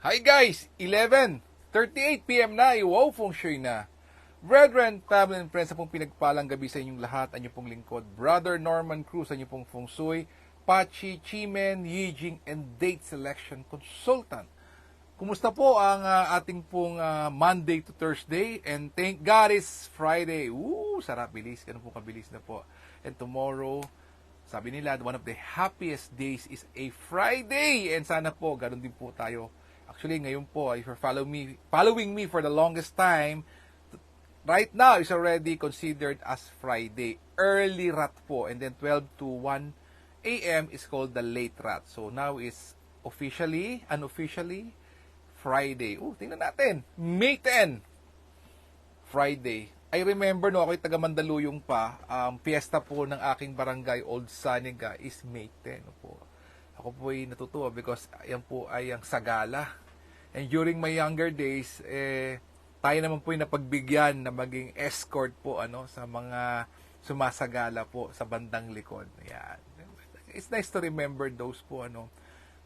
Hi guys! 11:38 p.m. na, wow, feng shui na. Brethren, family and friends, sa pong pinagpalang gabi sa inyong lahat, ang inyong pong lingkod, Brother Norman Cruz, ang inyong pong feng shui, Pachi, Chimen, Yijing, and date selection consultant. Kumusta po ang ating pong Monday to Thursday? And thank God it's Friday. Sarap, bilis. Ganun po kabilis na po. And tomorrow, sabi nila, one of the happiest days is a Friday. And sana po, ganun din po tayo. Actually, ngayon po, if you're following me for the longest time, right now is already considered as Friday. Early rat po. And then 12 to 1 a.m. is called the late rat. So now is unofficially, Friday. Tingnan natin. May 10. Friday. I remember no, ako'y taga Mandaluyong pa, fiesta po ng aking barangay, Old Saniga, is May 10 po. Ako po ay natutuwa because yan po ay ang sagala. And during my younger days, tayo naman po yung napagbigyan na maging escort po sa mga sumasagala po sa bandang likod. Yan. It's nice to remember those po.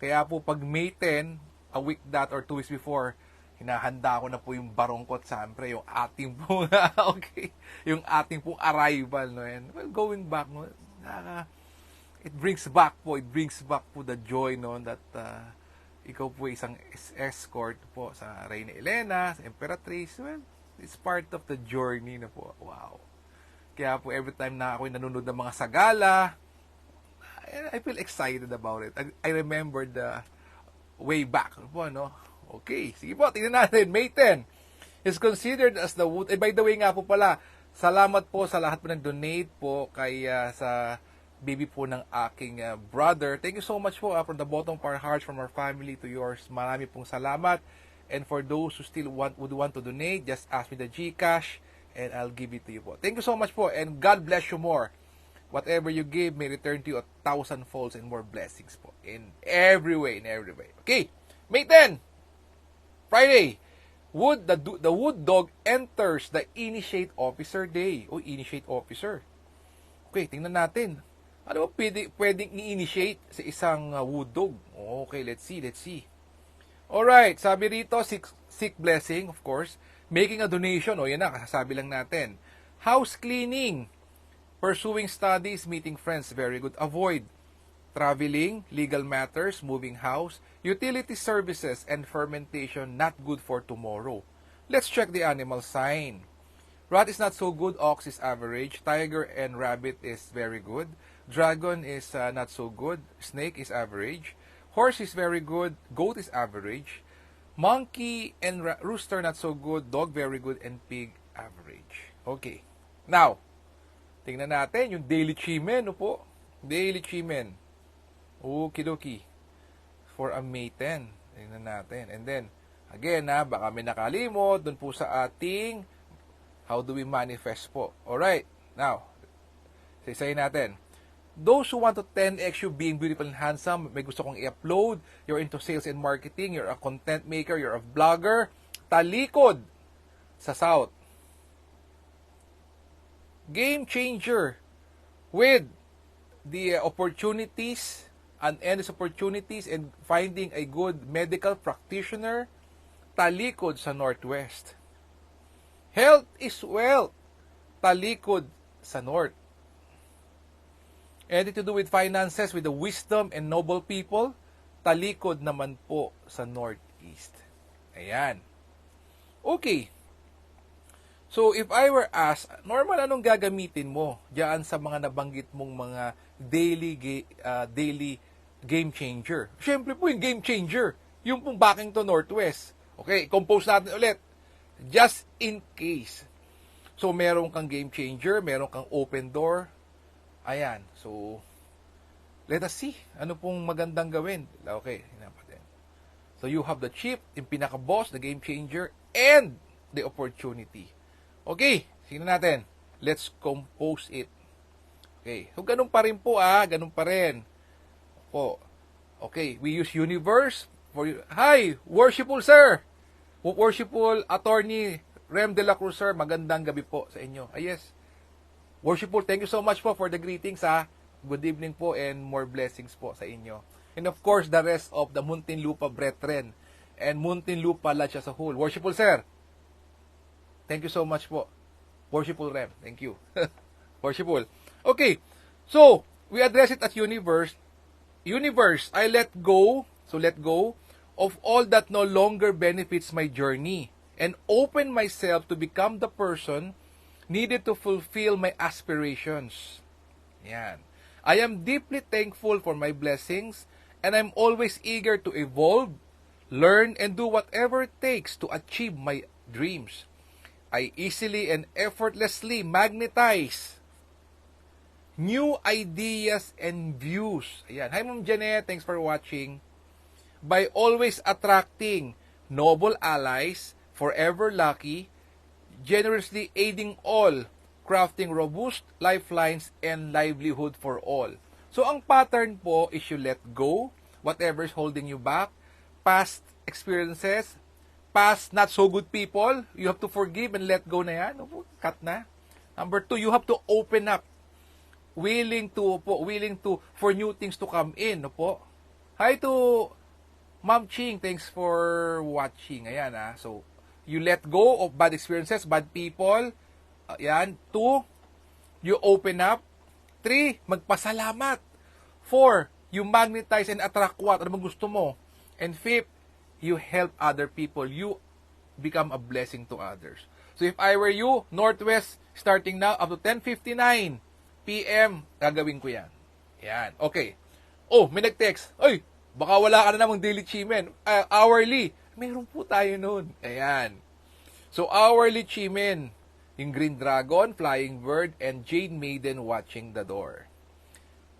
Kaya po pag May 10, a week that or 2 weeks before, hinahanda ko na po yung barongkot, siyempre, yung ating po, yung ating pong arrival, no? And, well, going back, no, it brings back po the joy, no, that ikaw po isang escort po sa Reyna Elena, sa Emperatrice. Well, it's part of the journey na po. Wow. Kaya po, every time na ako'y nanonood ng mga sagala, I feel excited about it. I remember the way back po, Okay, sige po, tingnan natin. May 10 is considered as the wood. By the way nga po pala, salamat po sa lahat po nag-donate po kay sa baby po ng aking brother. Thank you so much po from the bottom of our hearts, from our family to yours. Marami pong salamat. And for those who still would want to donate, just ask me the GCash and I'll give it to you po. Thank you so much po, and God bless you more. Whatever you give may return to you 1,000 folds and more blessings po. In every way. Okay, May 10, Friday. The wood dog enters the initiate officer day. Initiate officer. Okay, tingnan natin. Ano ba pwedeng i-initiate sa isang wood dog? Okay, let's see. Alright, sabi rito, seek blessing, of course. Making a donation, yan na, kasasabi lang natin. House cleaning. Pursuing studies, meeting friends, very good. Avoid traveling, legal matters, moving house, utility services, and fermentation, not good for tomorrow. Let's check the animal sign. Rat is not so good, ox is average, tiger and rabbit is very good, dragon is not so good, snake is average, horse is very good, goat is average, monkey and rooster not so good, dog very good, and pig average. Okay. Now, tingnan natin yung daily chimen, po. Daily chimen. Okidoki. For a May 10. Tingnan natin. And then, again, baka may nakalimot dun po sa ating how do we manifest po. Alright. Now, sasayin natin. Those who want to 10x you being beautiful and handsome, may gusto kong i-upload, you're into sales and marketing, you're a content maker, you're a vlogger, talikod sa South. Game changer with the opportunities and endless opportunities and finding a good medical practitioner, talikod sa Northwest. Health is wealth, talikod sa North. Anything to do with finances, with the wisdom and noble people, talikod naman po sa Northeast. Ayan. Okay. So, if I were asked, Norman, anong gagamitin mo diyan sa mga nabanggit mong mga daily game changer? Siyempre po yung game changer, yung pong backing to Northwest. Okay, compose natin ulit. Just in case. So, meron kang game changer, meron kang open door. Ayan. So, let us see. Ano pong magandang gawin? Okay, natin. So, you have the chip, yung pinaka-boss, the game changer, and the opportunity. Okay, tingnan natin. Let's compose it. Okay, so ganun pa rin po ganun pa rin. Okay, we use universe for you. Hi, worshipful sir. Worshipful attorney Rem de la Cruz sir, magandang gabi po sa inyo. Yes. Worshipful, thank you so much po for the greetings Good evening po and more blessings po sa inyo. And of course, the rest of the Muntinlupa brethren. and Muntinlupa Lodge as a whole. Worshipful Sir, thank you so much po. Worshipful Rem, thank you. Worshipful. Okay, so we address it as universe. Universe, I let go, so let go of all that no longer benefits my journey and open myself to become the person needed to fulfill my aspirations. Yan. I am deeply thankful for my blessings and I'm always eager to evolve, learn, and do whatever it takes to achieve my dreams. I easily and effortlessly magnetize new ideas and views. Ayan. Hi, Ma'am Janet. Thanks for watching. By always attracting noble allies, forever lucky, generously aiding all, crafting robust lifelines and livelihood for all. So, ang pattern po is you let go, whatever is holding you back, past experiences, past not so good people, you have to forgive and let go na yan. Cut na. Number 2, you have to open up. Willing to for new things to come in, no po. Hi to Ma'am Ching, thanks for watching. Ayan So you let go of bad experiences, bad people. Ayan. 2, you open up. 3, magpasalamat. 4, you magnetize and attract what? Ano bang gusto mo? And 5th, you help other people. You become a blessing to others. So if I were you, Northwest, starting now up to 10:59 PM, gagawin ko yan. Yan. Okay. Oh, may nag-text. Ay, baka wala ka na namang daily chimen. Hourly. Meron po tayo nun. Ayan. So, hourly chimen. Yung Green Dragon, Flying Bird, and Jade Maiden watching the door.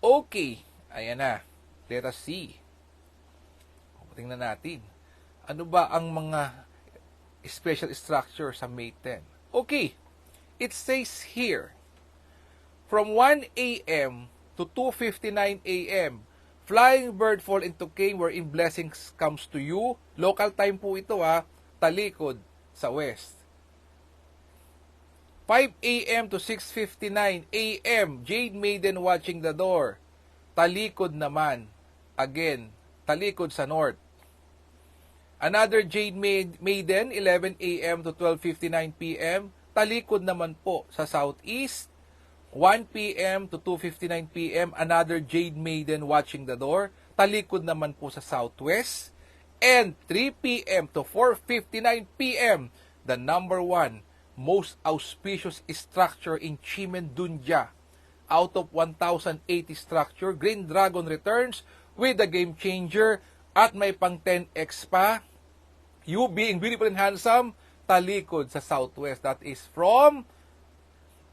Okay. Ayan na. Let us see. Tingnan natin. Ano ba ang mga special structure sa May 10? Okay. It says here, from 1 a.m. to 2:59 a.m., Flying Bird fall into cane wherein blessings comes to you. Local time po ito talikod sa west. 5 a.m. to 6:59 a.m., Jade Maiden watching the door. Talikod naman. Again, talikod sa north. Another Jade Maiden, 11 a.m. to 12:59 p.m., talikod naman po sa southeast. 1 p.m. to 2:59 p.m., another Jade Maiden watching the door. Talikod naman po sa southwest. And 3 p.m. to 4:59 p.m., the number 1 most auspicious structure in Chimendunja. Out of 1,080 structure, Green Dragon returns with the game changer at may pang 10x pa. You being beautiful and handsome, talikod sa southwest. That is from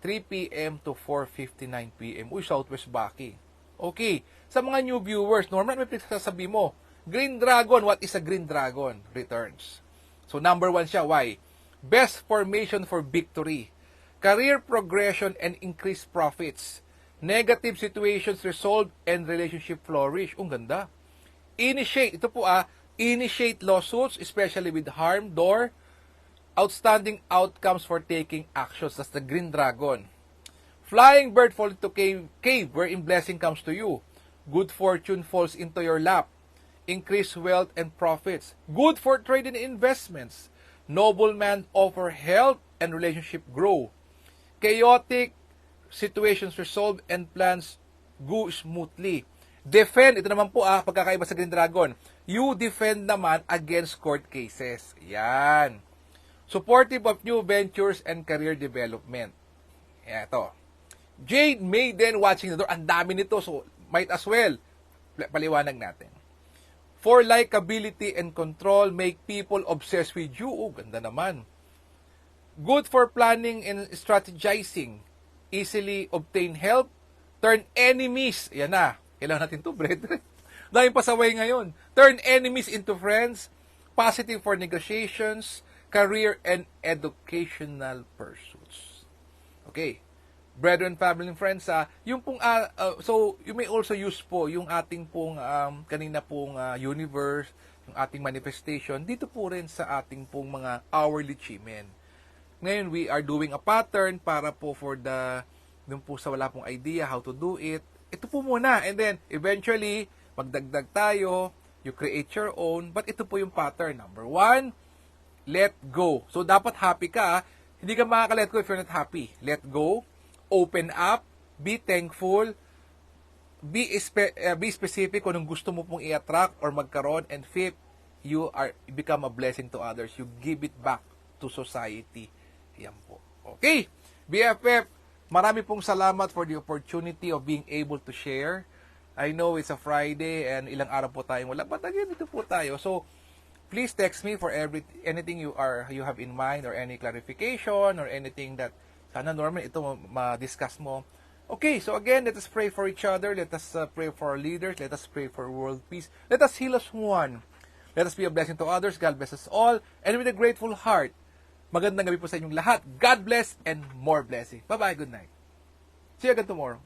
3 p.m. to 4:59 p.m. Uy, Southwest Baki. Okay. Sa mga new viewers, normal may pinagsasabi mo, Green Dragon, what is a Green Dragon? Returns. So, number 1 siya. Why? Best formation for victory. Career progression and increased profits. Negative situations resolved and relationship flourish. Ganda. Initiate. Ito po initiate lawsuits, especially with harm, door, outstanding outcomes for taking actions. That's the Green Dragon. Flying Bird fall into cave wherein blessing comes to you. Good fortune falls into your lap. Increase wealth and profits. Good for trade and investments. Nobleman offer health and relationship grow. Chaotic situations resolve and plans go smoothly. Defend, ito naman po pagkakaiba sa Green Dragon. You defend naman against court cases. Yan. Supportive of new ventures and career development. Ito. Jade Maiden watching the door. Ang dami nito. So, might as well. Paliwanag natin. For likability and control, make people obsessed with you. Ganda naman. Good for planning and strategizing. Easily obtain help. Turn enemies. Yan na. Kailangan natin ito, brethren. Dahil pasaway ngayon. Turn enemies into friends. Positive for negotiations. Career and educational pursuits. Okay. Brethren, family, and friends, yung pong, so, you may also use po yung ating pong, kanina pong universe, yung ating manifestation, dito po rin sa ating pong mga hourly chimen. Ngayon, we are doing a pattern para po for yung po sa wala pong idea how to do it. Ito po muna. And then, eventually, magdagdag tayo, you create your own, but ito po yung pattern. Number 1, let go. So, dapat happy ka. Hindi ka makaka-let go if you're not happy. Let go, open up, be thankful, be specific kung anong gusto mo pong i-attract or magkaroon, and fifth, you become a blessing to others. You give it back to society. Yan po. Okay, BFF, marami pong salamat for the opportunity of being able to share. I know it's a Friday and ilang araw po tayong wala, but again, dito po tayo. So, please text me for anything you have in mind or any clarification or anything that sana Norman ito ma-discuss mo. Okay, so again, let us pray for each other. Let us pray for our leaders. Let us pray for world peace. Let us heal as one. Let us be a blessing to others. God bless us all. And with a grateful heart, magandang gabi po sa inyong lahat. God bless and more blessing. Bye-bye. Good night. See you again tomorrow.